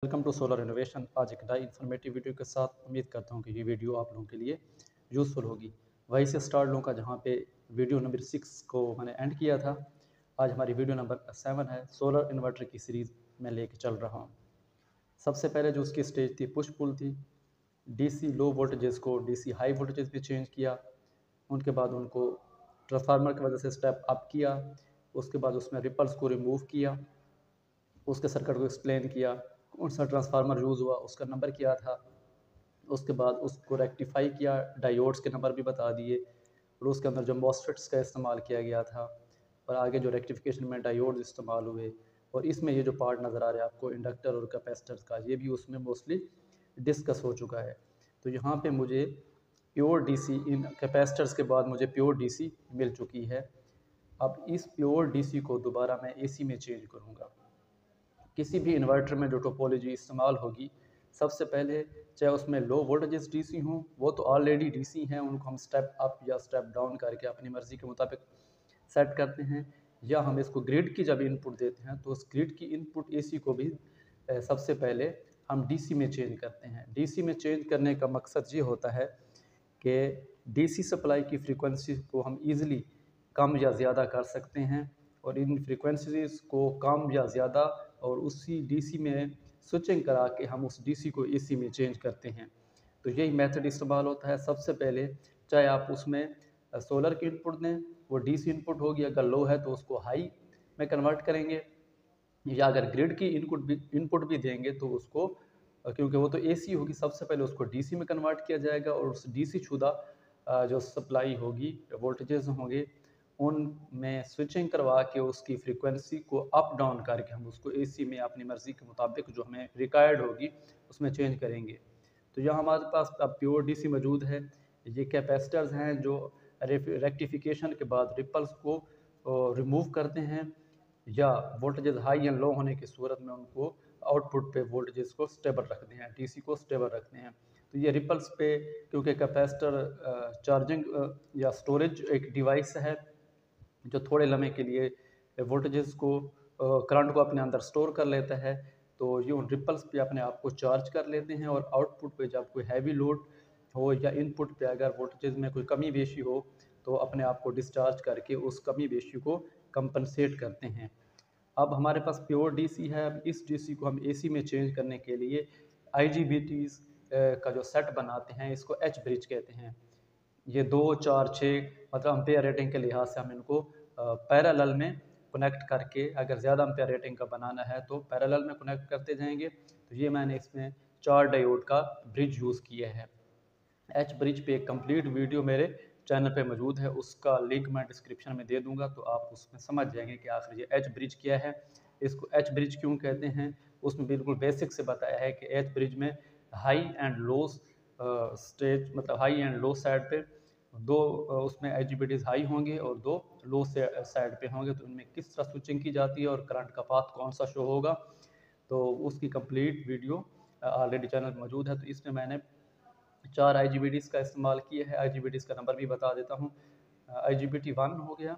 Welcome to solar innovation. आज एक नई इन्फॉर्मेटिव वीडियो के साथ उम्मीद करता हूँ कि ये वीडियो आप लोगों के लिए यूज़फुल होगी। वहीं से स्टार्ट लूँगा जहाँ पे वीडियो नंबर 6 को मैंने एंड किया था। आज हमारी वीडियो नंबर 7 है। सोलर इन्वर्टर की सीरीज़ में लेके चल रहा हूँ। सबसे पहले जो उसकी स्टेज थी पुश पुल थी। डीसी लो वोल्टेजेस को डीसी हाई वोल्टेजेस भी चेंज किया। उनके बाद उनको ट्रांसफार्मर की वजह से स्टेप अप किया। उसके बाद उसमें रिपल्स को रिमूव किया, उसके सर्किट को एक्सप्लेन किया, कौन सा ट्रांसफार्मर यूज़ हुआ, उसका नंबर क्या था। उसके बाद उसको रेक्टिफाई किया, डायोड्स के नंबर भी बता दिए और उसके अंदर जो मॉसफेट्स का इस्तेमाल किया गया था और आगे जो रेक्टिफिकेशन में डायोड्स इस्तेमाल हुए। और इसमें ये जो पार्ट नज़र आ रहा है आपको इंडक्टर और कैपेसिटर्स का, ये भी उसमें मोस्टली डिस्कस हो चुका है। तो यहाँ पे मुझे प्योर डीसी इन कैपेसिटर्स के बाद मुझे प्योर डीसी मिल चुकी है। अब इस प्योर डीसी को दोबारा मैं एसी में चेंज करूँगा। किसी भी इन्वर्टर में जो टोपोलॉजी इस्तेमाल होगी, सबसे पहले चाहे उसमें लो वोल्टेजेस डीसी हों, वो तो ऑलरेडी डीसी हैं, उनको हम स्टेप अप या स्टेप डाउन करके अपनी मर्ज़ी के मुताबिक सेट करते हैं। या हम इसको ग्रिड की जब इनपुट देते हैं तो उस ग्रिड की इनपुट एसी को भी सबसे पहले हम डीसी में चेंज करते हैं। डीसी में चेंज करने का मकसद ये होता है कि डीसी सप्लाई की फ्रीक्वेंसी को हम इजीली कम या ज़्यादा कर सकते हैं और इन फ्रीक्वेंसीज़ को कम या ज़्यादा और उसी डीसी में स्विचिंग करा के हम उस डीसी को एसी में चेंज करते हैं। तो यही मेथड इस्तेमाल होता है। सबसे पहले चाहे आप उसमें सोलर की इनपुट दें, वो डीसी इनपुट होगी, अगर लो है तो उसको हाई में कन्वर्ट करेंगे, या अगर ग्रिड की इनपुट भी देंगे तो उसको क्योंकि वो तो एसी होगी, सबसे पहले उसको डीसी में कन्वर्ट किया जाएगा और उस डीसी शुदा जो सप्लाई होगी, वोल्टेजेस होंगे, उनमें स्विचिंग करवा के उसकी फ्रीक्वेंसी को अप डाउन करके हम उसको एसी में अपनी मर्ज़ी के मुताबिक जो हमें रिक्वायर्ड होगी उसमें चेंज करेंगे। तो यहाँ हमारे पास अब प्योर डीसी मौजूद है। ये कैपेसिटर्स हैं जो रेक्टिफिकेशन के बाद रिपल्स को रिमूव करते हैं या वोल्टेजेस हाई या लो होने की सूरत में उनको आउटपुट पे वोल्टेजेस को स्टेबल रखते हैं, डीसी को स्टेबल रखते हैं। तो ये रिपल्स पे, क्योंकि कैपेसिटर चार्जिंग या स्टोरेज एक डिवाइस है जो थोड़े लम्हे के लिए वोल्टेजेस को करंट को अपने अंदर स्टोर कर लेता है, तो ये उन रिपल्स पे अपने आप को चार्ज कर लेते हैं और आउटपुट पे जब कोई हैवी लोड हो या इनपुट पे अगर वोल्टेज में कोई कमी बेशी हो तो अपने आप को डिस्चार्ज करके उस कमी बेशी को कंपनसेट करते हैं। अब हमारे पास प्योर डीसी है। अब इस डीसी को हम एसी में चेंज करने के लिए आईजीबीटीज़ का जो सेट बनाते हैं, इसको एच ब्रिज कहते हैं। ये 2, 4, 6 मतलब एम्पेयर रेटिंग के लिहाज से हम इनको पैरेलल में कनेक्ट करके, अगर ज़्यादा एम्पेयर रेटिंग का बनाना है तो पैरेलल में कनेक्ट करते जाएंगे। तो ये मैंने इसमें 4 डायोड का ब्रिज यूज़ किया है। एच ब्रिज पे एक कंप्लीट वीडियो मेरे चैनल पे मौजूद है, उसका लिंक मैं डिस्क्रिप्शन में दे दूंगा, तो आप उसमें समझ जाएंगे कि आखिर ये एच ब्रिज क्या है, इसको एच ब्रिज क्यों कहते हैं। उसमें बिल्कुल बेसिक से बताया है कि एच ब्रिज में हाई एंड लो स्टेज, मतलब हाई एंड लो साइड पे दो उसमें एच हाई होंगे और 2 लो से साइड पे होंगे, तो उनमें किस तरह स्विचिंग की जाती है और करंट का पाथ कौन सा शो होगा, तो उसकी कंप्लीट वीडियो ऑलरेडी चैनल पर मौजूद है। तो इसमें मैंने 4 आईजीबीटीज़ का इस्तेमाल किया है। आईजीबीटीज़ का नंबर भी बता देता हूँ। आईजीबीटी 1 हो गया,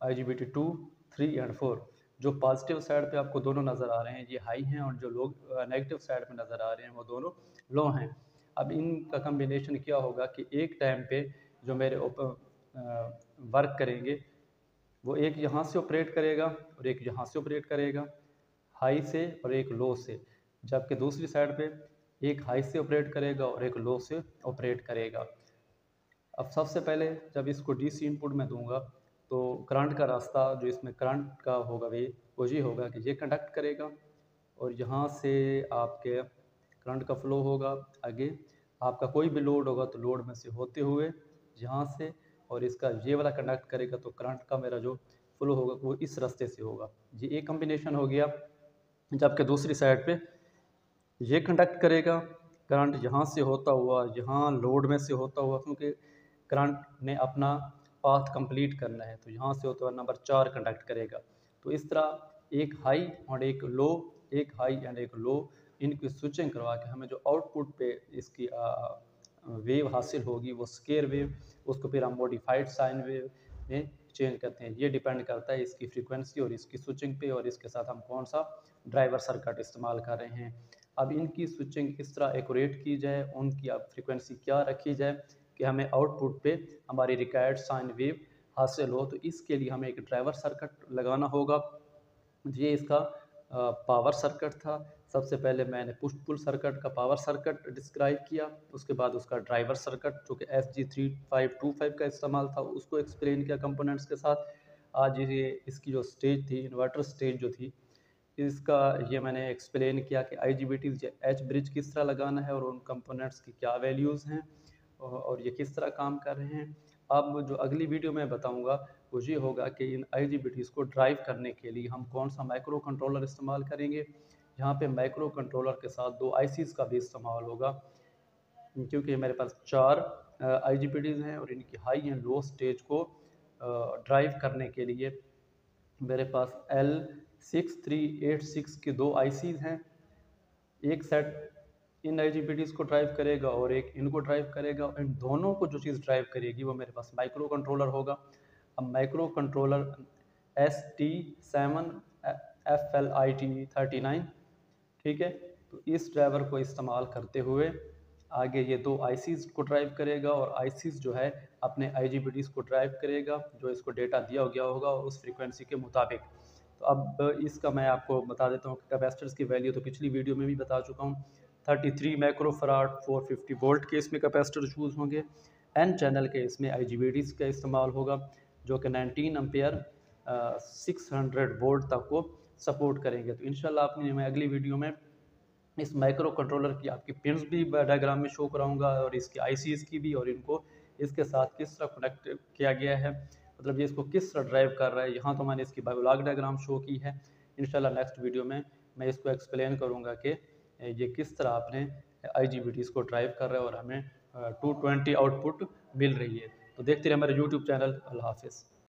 आईजीबीटी 2, 3 एंड 4। जो पॉजिटिव साइड पे आपको दोनों नज़र आ रहे हैं ये हाई हैं और जो लोग नेगेटिव साइड पे नज़र आ रहे हैं वो दोनों लो हैं। अब इनका कम्बिनेशन क्या होगा कि एक टाइम पे जो मेरे वर्क करेंगे वो एक यहाँ से ऑपरेट करेगा और एक यहाँ से ऑपरेट करेगा, हाई से और एक लो से, जबकि दूसरी साइड पे एक हाई से ऑपरेट करेगा और एक लो से ऑपरेट करेगा। अब सबसे पहले जब इसको डीसी इनपुट में दूंगा तो करंट का रास्ता जो इसमें करंट का होगा वो ये होगा कि ये कंडक्ट करेगा और यहाँ से आपके करंट का फ्लो होगा। आगे आपका कोई भी लोड होगा तो लोड में से होते हुए यहाँ से, और इसका ये वाला कंडक्ट करेगा, तो करंट का मेरा जो फ्लो होगा वो इस रास्ते से होगा। ये एक कम्बिनेशन हो गया। जबकि दूसरी साइड पे ये कंडक्ट करेगा, करंट यहाँ से होता हुआ यहाँ लोड में से होता हुआ, क्योंकि करंट ने अपना पाथ कंप्लीट करना है, तो यहाँ से होता हुआ नंबर 4 कंडक्ट करेगा। तो इस तरह एक हाई और एक लो, एक हाई एंड एक लो, इनकी स्विचिंग करवा के हमें जो आउटपुट पे इसकी वेव हासिल होगी वो स्केयर वेव, उसको फिर हम मॉडिफाइड साइन वेव में चेंज करते हैं। ये डिपेंड करता है इसकी फ्रीक्वेंसी और इसकी स्विचिंग पे और इसके साथ हम कौन सा ड्राइवर सर्किट इस्तेमाल कर रहे हैं। अब इनकी स्विचिंग किस तरह एक्यूरेट की जाए, उनकी अब फ्रिक्वेंसी क्या रखी जाए कि हमें आउटपुट पे हमारी रिक्वायर्ड साइन वेव हासिल हो, तो इसके लिए हमें एक ड्राइवर सर्किट लगाना होगा। ये इसका पावर सर्किट था। सबसे पहले मैंने पुश पुल सर्किट का पावर सर्किट डिस्क्राइब किया, उसके बाद उसका ड्राइवर सर्किट जो कि SG3525 का इस्तेमाल था उसको एक्सप्लेन किया कंपोनेंट्स के साथ। आज ये इसकी जो स्टेज थी, इन्वर्टर स्टेज जो थी, इसका ये मैंने एक्सप्लेन किया कि IGBTs एच ब्रिज किस तरह लगाना है और उन कंपोनेंट्स की क्या वैल्यूज़ हैं और ये किस तरह काम कर रहे हैं। अब जो अगली वीडियो में बताऊंगा वो ये होगा कि इन IGBTs को ड्राइव करने के लिए हम कौन सा माइक्रो कंट्रोलर इस्तेमाल करेंगे। यहाँ पे माइक्रो कंट्रोलर के साथ 2 ICs का भी इस्तेमाल होगा, क्योंकि मेरे पास 4 IGBTs हैं और इनकी हाई एंड लो स्टेज को ड्राइव करने के लिए मेरे पास L6386 की 2 ICs हैं। एक सेट इन IGBTs को ड्राइव करेगा और एक इनको ड्राइव करेगा। इन दोनों को जो चीज़ ड्राइव करेगी वो मेरे पास माइक्रो कंट्रोलर होगा। अब माइक्रो कंट्रोलर ST7FLIT39, ठीक है। तो इस ड्राइवर को इस्तेमाल करते हुए आगे ये 2 ICs को ड्राइव करेगा और ICs जो है अपने IGBTs को ड्राइव करेगा जो इसको डेटा दिया गया होगा उस फ्रीक्वेंसी के मुताबिक। तो अब इसका मैं आपको बता देता हूँ कि कैपेसिटर्स की वैल्यू तो पिछली वीडियो में भी बता चुका हूँ। 33 माइक्रोफराड 450 वोल्ट के इसमें कैपेसिटर यूज़ होंगे। N चैनल के इसमें IGBTs का इस्तेमाल होगा जो कि 19 एम्पेयर 600 वोल्ट तक को सपोर्ट करेंगे। तो इंशाल्लाह आपने मैं अगली वीडियो में इस माइक्रो कंट्रोलर की आपकी पिन्स भी डायग्राम में शो कराऊंगा और इसकी ICs की भी, और इनको इसके साथ किस तरह कनेक्ट किया गया है, मतलब ये इसको किस तरह ड्राइव कर रहा है। यहाँ तो मैंने इसकी ब्लॉक डायग्राम शो की है। इंशाल्लाह नेक्स्ट वीडियो में मैं इसको एक्सप्लेन करूँगा कि ये किस तरह अपने IGBTs को ड्राइव कर रहा है और हमें 220 आउटपुट मिल रही है। तो देखते रहिए हमारे यूट्यूब चैनल। अल्लाह हाफिज़।